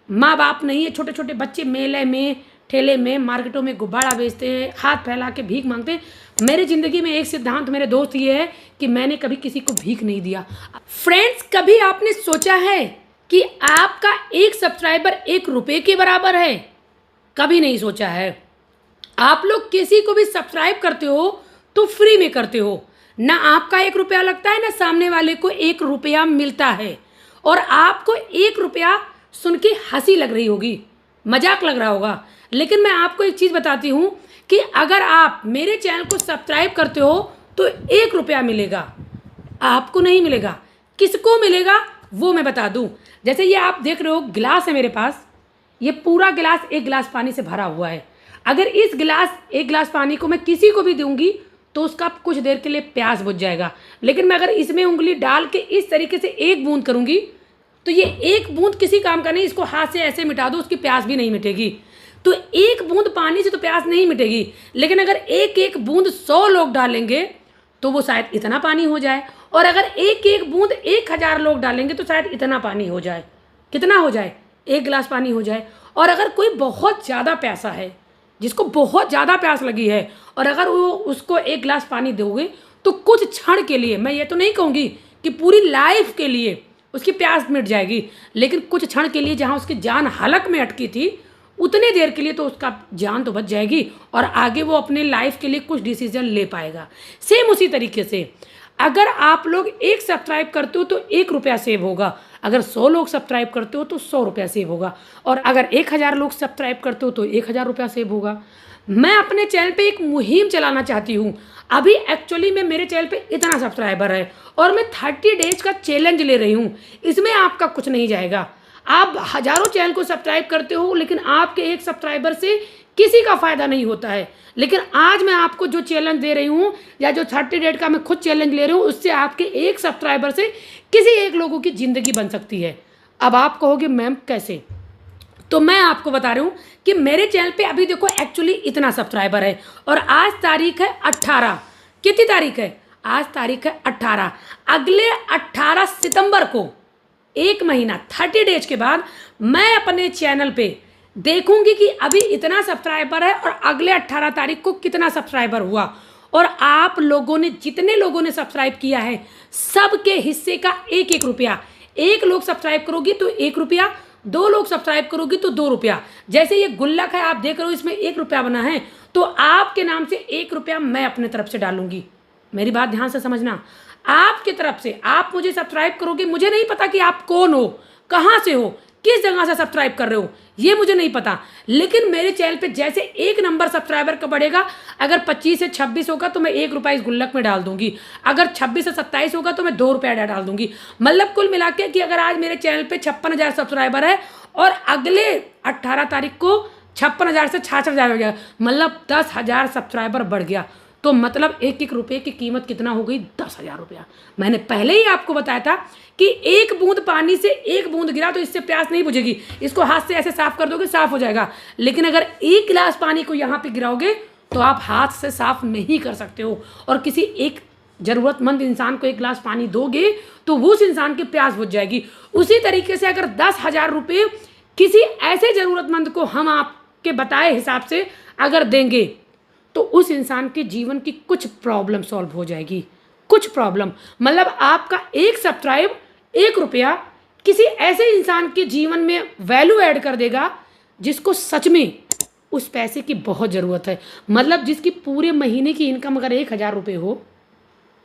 माँ बाप नहीं है, छोटे छोटे बच्चे मेले में, ठेले में, मार्केटों में गुब्बारा बेचते हैं, हाथ फैला के भीख मांगते हैं। मेरी ज़िंदगी में एक सिद्धांत मेरे दोस्त ये है कि मैंने कभी किसी को भीख नहीं दिया। फ्रेंड्स, कभी आपने सोचा है कि आपका एक सब्सक्राइबर 1 रुपये के बराबर है? कभी नहीं सोचा है। आप लोग किसी को भी सब्सक्राइब करते हो तो फ्री में करते हो, ना आपका 1 रुपया लगता है, ना सामने वाले को 1 रुपया मिलता है। और आपको 1 रुपया सुन के हंसी लग रही होगी, मजाक लग रहा होगा, लेकिन मैं आपको एक चीज़ बताती हूँ कि अगर आप मेरे चैनल को सब्सक्राइब करते हो तो 1 रुपया मिलेगा, आपको नहीं मिलेगा। किसको मिलेगा वो मैं बता दूँ। जैसे ये आप देख रहे हो गिलास है मेरे पास, ये पूरा गिलास 1 गिलास पानी से भरा हुआ है। अगर इस गिलास 1 गिलास पानी को मैं किसी को भी दूंगी तो उसका कुछ देर के लिए प्यास बुझ जाएगा, लेकिन मैं अगर इसमें उंगली डाल के इस तरीके से 1 बूंद करूंगी तो ये 1 बूंद किसी काम का नहीं। इसको हाथ से ऐसे मिटा दो, उसकी प्यास भी नहीं मिटेगी। तो 1 बूंद पानी से तो प्यास नहीं मिटेगी, लेकिन अगर एक एक बूंद 100 लोग डालेंगे तो वो शायद इतना पानी हो जाए, और अगर एक एक बूंद 1000 लोग डालेंगे तो शायद इतना पानी हो जाए। कितना हो जाए? 1 गिलास पानी हो जाए। और अगर कोई बहुत ज़्यादा प्यासा है, जिसको बहुत ज़्यादा प्यास लगी है, और अगर वो उसको 1 गिलास पानी दोगे तो कुछ क्षण के लिए, मैं ये तो नहीं कहूँगी कि पूरी लाइफ के लिए उसकी प्यास मिट जाएगी, लेकिन कुछ क्षण के लिए जहाँ उसकी जान हलक में अटकी थी उतने देर के लिए तो उसका जान तो बच जाएगी, और आगे वो अपने लाइफ के लिए कुछ डिसीजन ले पाएगा। सेम उसी तरीके से अगर आप लोग 1 सब्सक्राइब करते हो तो 1 रुपया सेव होगा, अगर 100 लोग सब्सक्राइब करते हो तो 100 रुपया सेव होगा, और अगर 1000 लोग सब्सक्राइब करते हो तो 1000 रुपया सेव होगा। मैं अपने चैनल पे एक मुहिम चलाना चाहती हूँ। अभी एक्चुअली में मेरे चैनल पे इतना सब्सक्राइबर है और मैं 30 डेज का चैलेंज ले रही हूँ। इसमें आपका कुछ नहीं जाएगा। आप हज़ारों चैनल को सब्सक्राइब करते हो, लेकिन आपके एक सब्सक्राइबर से किसी का फ़ायदा नहीं होता है। लेकिन आज मैं आपको जो चैलेंज दे रही हूँ, या जो 30 डेज का मैं खुद चैलेंज ले रही हूँ, उससे आपके एक सब्सक्राइबर से किसी एक लोगों की ज़िंदगी बन सकती है। अब आप कहोगे मैम कैसे? तो मैं आपको बता रही हूँ कि मेरे चैनल पे अभी देखो एक्चुअली इतना सब्सक्राइबर है, और आज तारीख है 18। कितनी तारीख है? आज तारीख है 18। अगले 18 सितंबर को, 1 महीना 30 डेज के बाद, मैं अपने चैनल पे देखूंगी कि अभी इतना सब्सक्राइबर है और अगले 18 तारीख को कितना सब्सक्राइबर हुआ। और आप लोगों ने, जितने लोगों ने सब्सक्राइब किया है, सबके हिस्से का 1-1 रुपया। 1 लोग सब्सक्राइब करोगी तो 1 रुपया, 2 लोग सब्सक्राइब करोगी तो 2 रुपया। जैसे ये गुल्लक है, आप देख रहे हो इसमें 1 रुपया बना है, तो आपके नाम से 1 रुपया मैं अपने तरफ से डालूंगी। मेरी बात ध्यान से समझना। आपकी तरफ से आप मुझे सब्सक्राइब करोगे, मुझे नहीं पता कि आप कौन हो, कहाँ से हो, किस जगह से सब्सक्राइब कर रहे हो, ये मुझे नहीं पता, लेकिन मेरे चैनल पे जैसे 1 नंबर सब्सक्राइबर का बढ़ेगा, अगर 25 से 26 होगा तो मैं 1 रुपया इस गुल्लक में डाल दूंगी, अगर 26 से 27 होगा तो मैं 2 रुपया डाल दूंगी। मतलब कुल मिला के कि अगर आज मेरे चैनल पे 56,000 सब्सक्राइबर है और अगले 18 तारीख को 56,000 से 66,000 हो गया, मतलब 10,000 सब्सक्राइबर बढ़ गया, तो मतलब 1-1 रुपये की कीमत कितना हो गई? 10,000 रुपया। मैंने पहले ही आपको बताया था कि 1 बूंद पानी से 1 बूंद गिरा तो इससे प्यास नहीं बुझेगी, इसको हाथ से ऐसे साफ कर दोगे साफ हो जाएगा। लेकिन अगर 1 गिलास पानी को यहाँ पे गिराओगे तो आप हाथ से साफ नहीं कर सकते हो, और किसी एक ज़रूरतमंद इंसान को 1 गिलास पानी दोगे तो वो उस इंसान की प्यास बुझ जाएगी। उसी तरीके से अगर 10,000 रुपये किसी ऐसे ज़रूरतमंद को हम आपके बताए हिसाब से अगर देंगे तो उस इंसान के जीवन की कुछ प्रॉब्लम सॉल्व हो जाएगी। कुछ प्रॉब्लम मतलब आपका 1 सब्सक्राइब 1 रुपया किसी ऐसे इंसान के जीवन में वैल्यू ऐड कर देगा जिसको सच में उस पैसे की बहुत ज़रूरत है। मतलब जिसकी पूरे महीने की इनकम अगर 1,000 रुपये हो,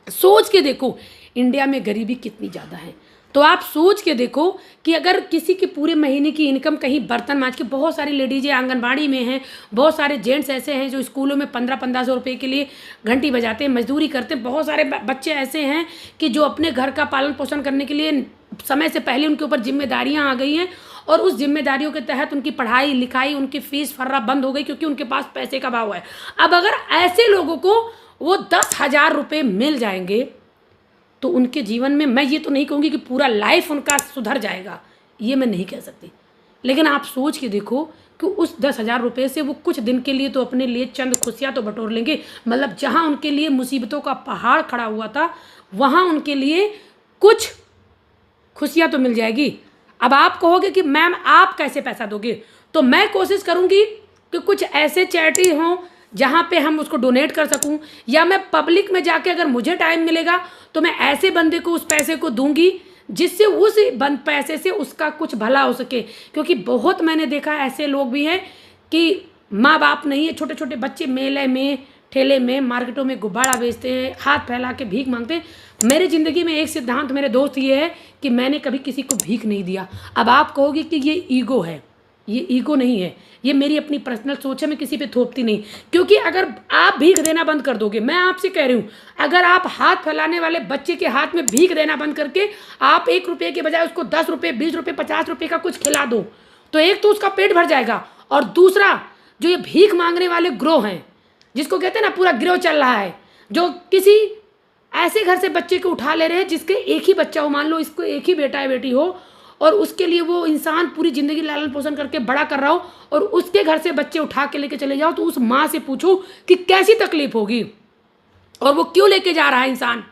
सोच के देखो इंडिया में गरीबी कितनी ज़्यादा है। तो आप सोच के देखो कि अगर किसी की पूरे महीने की इनकम, कहीं बर्तन मांज के, बहुत सारी लेडीज़ें आंगनबाड़ी में हैं, बहुत सारे जेंट्स ऐसे हैं जो स्कूलों में 1500-1500 रुपये के लिए घंटी बजाते हैं, मजदूरी करते हैं, बहुत सारे बच्चे ऐसे हैं कि जो अपने घर का पालन पोषण करने के लिए समय से पहले उनके ऊपर जिम्मेदारियाँ आ गई हैं, और उस जिम्मेदारियों के तहत उनकी पढ़ाई लिखाई, उनकी फ़ीस फर्रा बंद हो गई क्योंकि उनके पास पैसे का अभाव है। अब अगर ऐसे लोगों को वो 10,000 रुपये मिल जाएंगे तो उनके जीवन में, मैं ये तो नहीं कहूँगी कि पूरा लाइफ उनका सुधर जाएगा, ये मैं नहीं कह सकती, लेकिन आप सोच के देखो कि उस 10,000 रुपये से वो कुछ दिन के लिए तो अपने लिए चंद खुशियाँ तो बटोर लेंगे। मतलब जहाँ उनके लिए मुसीबतों का पहाड़ खड़ा हुआ था, वहाँ उनके लिए कुछ खुशियाँ तो मिल जाएगी। अब आप कहोगे कि मैम आप कैसे पैसा दोगे, तो मैं कोशिश करूँगी कि कुछ ऐसे चैरिटी हों जहाँ पे हम उसको डोनेट कर सकूँ, या मैं पब्लिक में जाके अगर मुझे टाइम मिलेगा तो मैं ऐसे बंदे को उस पैसे को दूंगी जिससे उस बंद पैसे से उसका कुछ भला हो सके। क्योंकि बहुत मैंने देखा ऐसे लोग भी हैं कि माँ बाप नहीं है, छोटे छोटे बच्चे मेले में ठेले में मार्केटों में गुब्बारा बेचते हैं, हाथ फैला के भीख मांगते हैं। मेरी ज़िंदगी में एक सिद्धांत मेरे दोस्त ये है कि मैंने कभी किसी को भीख नहीं दिया। अब आप कहोगे कि ये ईगो है, ये ईगो नहीं है, ये मेरी अपनी पर्सनल सोच है, मैं किसी पे थोपती नहीं। क्योंकि अगर आप भीख देना बंद कर दोगे, मैं आपसे कह रही हूँ, अगर आप हाथ फैलाने वाले बच्चे के हाथ में भीख देना बंद करके आप 1 रुपये के बजाय उसको 10 रुपये 20 रुपये 50 रुपये का कुछ खिला दो, तो एक तो उसका पेट भर जाएगा, और दूसरा जो ये भीख मांगने वाले ग्रोह हैं, जिसको कहते हैं ना पूरा गिरोह चल रहा है, जो किसी ऐसे घर से बच्चे को उठा ले रहे हैं जिसके एक ही बच्चा हो, मान लो इसको एक ही बेटा है बेटी हो, और उसके लिए वो इंसान पूरी ज़िंदगी लालन पोषण करके बड़ा कर रहा हो, और उसके घर से बच्चे उठा के लेके चले जाओ, तो उस माँ से पूछो कि कैसी तकलीफ होगी, और वो क्यों लेके जा रहा है इंसान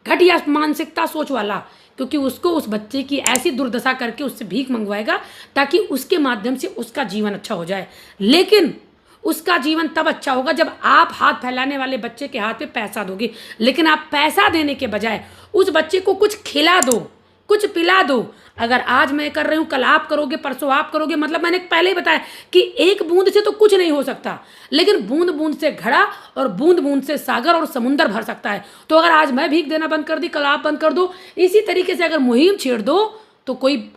घटिया मानसिकता सोच वाला, क्योंकि उसको उस बच्चे की ऐसी दुर्दशा करके उससे भीख मंगवाएगा ताकि उसके माध्यम से उसका जीवन अच्छा हो जाए। लेकिन उसका जीवन तब अच्छा होगा जब आप हाथ फैलाने वाले बच्चे के हाथ पे पैसा दोगे। लेकिन आप पैसा देने के बजाय उस बच्चे को कुछ खिला दो, कुछ पिला दो। अगर आज मैं कर रही हूँ, कल आप करोगे, परसों आप करोगे, मतलब मैंने पहले ही बताया कि एक बूंद से तो कुछ नहीं हो सकता, लेकिन बूंद बूंद से घड़ा और बूंद बूंद से सागर और समुंदर भर सकता है। तो अगर आज मैं भीख देना बंद कर दी, कल आप बंद कर दो, इसी तरीके से अगर मुहिम छेड़ दो, तो कोई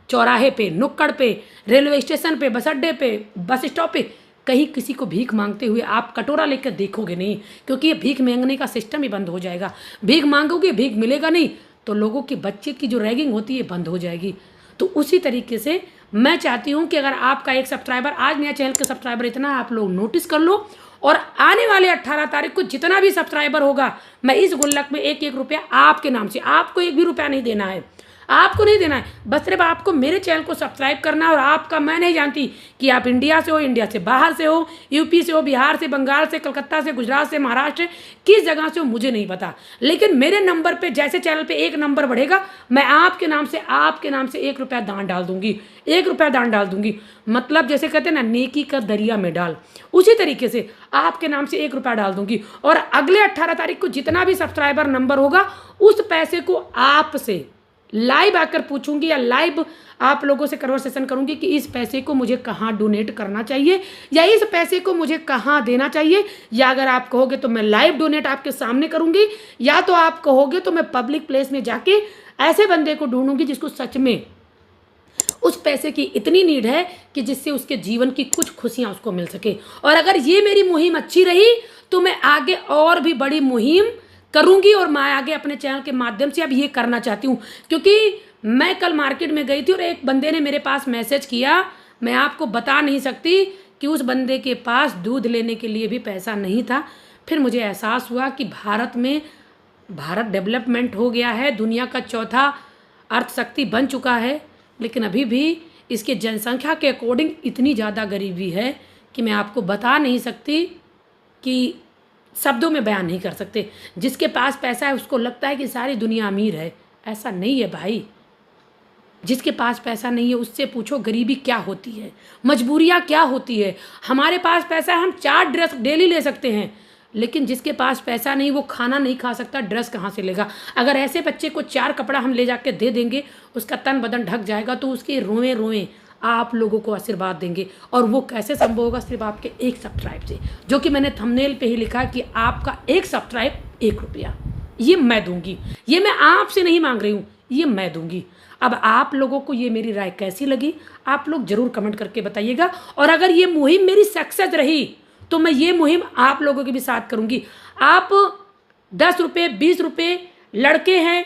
चौराहे पे, नुक्कड़ पे, रेलवे स्टेशन पे, बस अड्डे पे, बस स्टॉप पे कहीं किसी को भीख मांगते हुए आप कटोरा लेकर देखोगे नहीं, क्योंकि ये भीख मांगने का सिस्टम ही बंद हो जाएगा। भीख मांगोगे, भीख मिलेगा नहीं, तो लोगों के बच्चे की जो रैगिंग होती है बंद हो जाएगी। तो उसी तरीके से मैं चाहती हूँ कि अगर आपका एक सब्सक्राइबर, आज नया चैनल का सब्सक्राइबर इतना आप लोग नोटिस कर लो, और आने वाले 18 तारीख को जितना भी सब्सक्राइबर होगा, मैं इस गुल्लक में 1-1 रुपया आपके नाम से, आपको 1 भी रुपया नहीं देना है, आपको नहीं देना है, बस सिर्फ आपको मेरे चैनल को सब्सक्राइब करना है। और आपका, मैं नहीं जानती कि आप इंडिया से हो, इंडिया से बाहर से हो, यूपी से हो, बिहार से, बंगाल से, कलकत्ता से, गुजरात से, महाराष्ट्र, किस जगह से हो मुझे नहीं पता, लेकिन मेरे नंबर पे जैसे चैनल पे 1 नंबर बढ़ेगा, मैं आपके नाम से 1 रुपया दान डाल दूंगी, 1 रुपया दान डाल दूंगी। मतलब जैसे कहते हैं ना, नेकी का दरिया में डाल, उसी तरीके से आपके नाम से 1 रुपया डाल दूंगी। और अगले 18 तारीख को जितना भी सब्सक्राइबर नंबर होगा, उस पैसे को आपसे लाइव आकर पूछूंगी, या लाइव आप लोगों से कन्वर्सेशन करूंगी कि इस पैसे को मुझे कहाँ डोनेट करना चाहिए, या इस पैसे को मुझे कहाँ देना चाहिए। या अगर आप कहोगे तो मैं लाइव डोनेट आपके सामने करूंगी, या तो आप कहोगे तो मैं पब्लिक प्लेस में जाके ऐसे बंदे को ढूंढूंगी जिसको सच में उस पैसे की इतनी नीड है कि जिससे उसके जीवन की कुछ खुशियाँ उसको मिल सके। और अगर ये मेरी मुहिम अच्छी रही तो मैं आगे और भी बड़ी मुहिम करूंगी, और मैं आगे अपने चैनल के माध्यम से अब ये करना चाहती हूँ। क्योंकि मैं कल मार्केट में गई थी और एक बंदे ने मेरे पास मैसेज किया, मैं आपको बता नहीं सकती कि उस बंदे के पास दूध लेने के लिए भी पैसा नहीं था। फिर मुझे एहसास हुआ कि भारत डेवलपमेंट हो गया है, दुनिया का चौथा अर्थशक्ति बन चुका है, लेकिन अभी भी इसके जनसंख्या के अकॉर्डिंग इतनी ज़्यादा गरीबी है कि मैं आपको बता नहीं सकती, कि शब्दों में बयान नहीं कर सकते। जिसके पास पैसा है उसको लगता है कि सारी दुनिया अमीर है, ऐसा नहीं है भाई। जिसके पास पैसा नहीं है उससे पूछो गरीबी क्या होती है, मजबूरियाँ क्या होती है। हमारे पास पैसा है, हम 4 ड्रेस डेली ले सकते हैं, लेकिन जिसके पास पैसा नहीं वो खाना नहीं खा सकता, ड्रेस कहाँ से लेगा। अगर ऐसे बच्चे को 4 कपड़ा हम ले जाके दे देंगे, उसका तन बदन ढक जाएगा, तो उसके रोए रोए आप लोगों को आशीर्वाद देंगे। और वो कैसे संभव होगा? सिर्फ आपके 1 सब्सक्राइब से, जो कि मैंने थंबनेल पे ही लिखा कि आपका 1 सब्सक्राइब 1 रुपया, ये मैं दूंगी। ये मैं आपसे नहीं मांग रही हूँ, ये मैं दूंगी। अब आप लोगों को ये मेरी राय कैसी लगी, आप लोग ज़रूर कमेंट करके बताइएगा। और अगर ये मुहिम मेरी सक्सेस रही तो मैं ये मुहिम आप लोगों के भी साथ करूँगी। आप 10 रुपये 20 रुपये लड़के हैं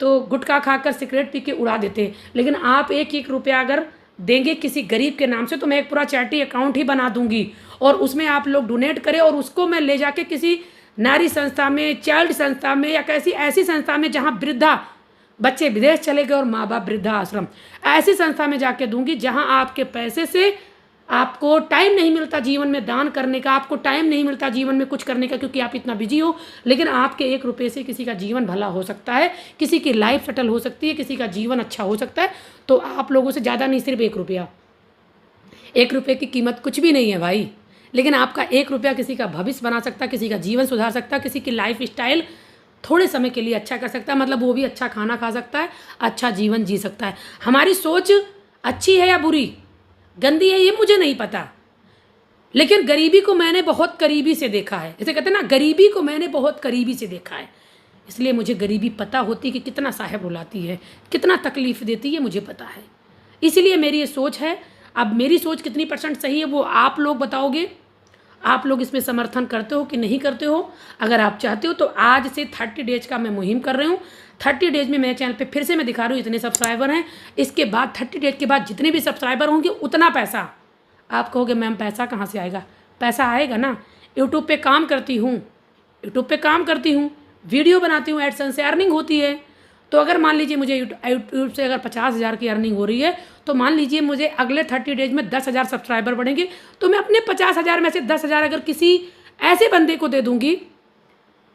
तो गुटखा खाकर सिगरेट पी के उड़ा देते हैं, लेकिन आप 1-1 रुपया अगर देंगे किसी गरीब के नाम से, तो मैं एक पूरा चैरिटी अकाउंट ही बना दूंगी, और उसमें आप लोग डोनेट करें, और उसको मैं ले जाके किसी नारी संस्था में, चाइल्ड संस्था में, या कैसी ऐसी संस्था में जहाँ वृद्धा बच्चे विदेश चले गए और माँ बाप वृद्धा आश्रम, ऐसी संस्था में जाके दूंगी जहाँ आपके पैसे से आपको टाइम नहीं मिलता जीवन में दान करने का, आपको टाइम नहीं मिलता जीवन में कुछ करने का क्योंकि आप इतना बिजी हो, लेकिन आपके 1 रुपये से किसी का जीवन भला हो सकता है, किसी की लाइफ सेटल हो सकती है, किसी का जीवन अच्छा हो सकता है। तो आप लोगों से ज़्यादा नहीं, सिर्फ 1 रुपया, 1 रुपये की कीमत कुछ भी नहीं है भाई, लेकिन आपका 1 रुपया किसी का भविष्य बना सकता है, किसी का जीवन सुधार सकता है, किसी की लाइफ स्टाइल थोड़े समय के लिए अच्छा कर सकता है, मतलब वो भी अच्छा खाना खा सकता है, अच्छा जीवन जी सकता है। हमारी सोच अच्छी है या बुरी, गंदी है, ये मुझे नहीं पता, लेकिन गरीबी को मैंने बहुत करीबी से देखा है। जैसे कहते हैं ना, गरीबी को मैंने बहुत करीबी से देखा है, इसलिए मुझे गरीबी पता होती कि कितना साहेब रुलाती है, कितना तकलीफ़ देती है, मुझे पता है। इसलिए मेरी ये सोच है। अब मेरी सोच कितनी % सही है वो आप लोग बताओगे, आप लोग इसमें समर्थन करते हो कि नहीं करते हो। अगर आप चाहते हो तो आज से 30 डेज का मैं मुहिम कर रही हूँ। 30 डेज में मेरे चैनल पे फिर से मैं दिखा रही हूँ इतने सब्सक्राइबर हैं, इसके बाद 30 डेज के बाद जितने भी सब्सक्राइबर होंगे उतना पैसा। आप कहोगे मैम पैसा कहाँ से आएगा? पैसा आएगा ना, यूट्यूब पे काम करती हूँ, वीडियो बनाती हूँ, एडसेंस से अर्निंग होती है। तो अगर मान लीजिए मुझे यूट्यूब से अगर 50,000 की अर्निंग हो रही है, तो मान लीजिए मुझे अगले 30 डेज में 10,000 सब्सक्राइबर बढ़ेंगे, तो मैं अपने 50,000 में से 10,000 अगर किसी ऐसे बंदे को दे दूंगी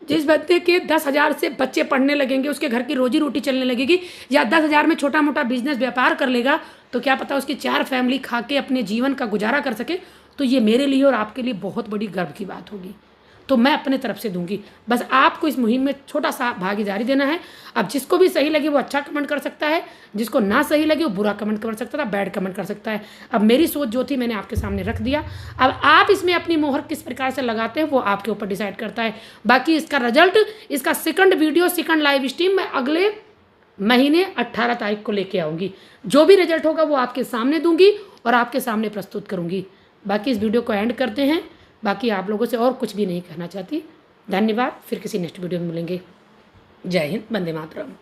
जिस बच्चे के 10,000 से बच्चे पढ़ने लगेंगे, उसके घर की रोजी रोटी चलने लगेगी, या 10,000 में छोटा मोटा बिजनेस व्यापार कर लेगा, तो क्या पता उसकी 4 फैमिली खा के अपने जीवन का गुजारा कर सके। तो ये मेरे लिए और आपके लिए बहुत बड़ी गर्व की बात होगी। तो मैं अपने तरफ से दूंगी, बस आपको इस मुहिम में छोटा सा भागीदारी देना है। अब जिसको भी सही लगे वो अच्छा कमेंट कर सकता है, जिसको ना सही लगे वो बुरा कमेंट कर सकता था, बैड कमेंट कर सकता है। अब मेरी सोच जो थी मैंने आपके सामने रख दिया। अब आप इसमें अपनी मोहर किस प्रकार से लगाते हैं वो आपके ऊपर डिसाइड करता है। बाकी इसका रिजल्ट, इसका second video, second live stream मैं अगले महीने 18 तारीख को लेके आऊँगी। जो भी रिजल्ट होगा वो आपके सामने दूंगी और आपके सामने प्रस्तुत करूँगी। बाकी इस वीडियो को एंड करते हैं। बाकी आप लोगों से और कुछ भी नहीं कहना चाहती। धन्यवाद, फिर किसी नेक्स्ट वीडियो में मिलेंगे। जय हिंद, वंदे मातरम।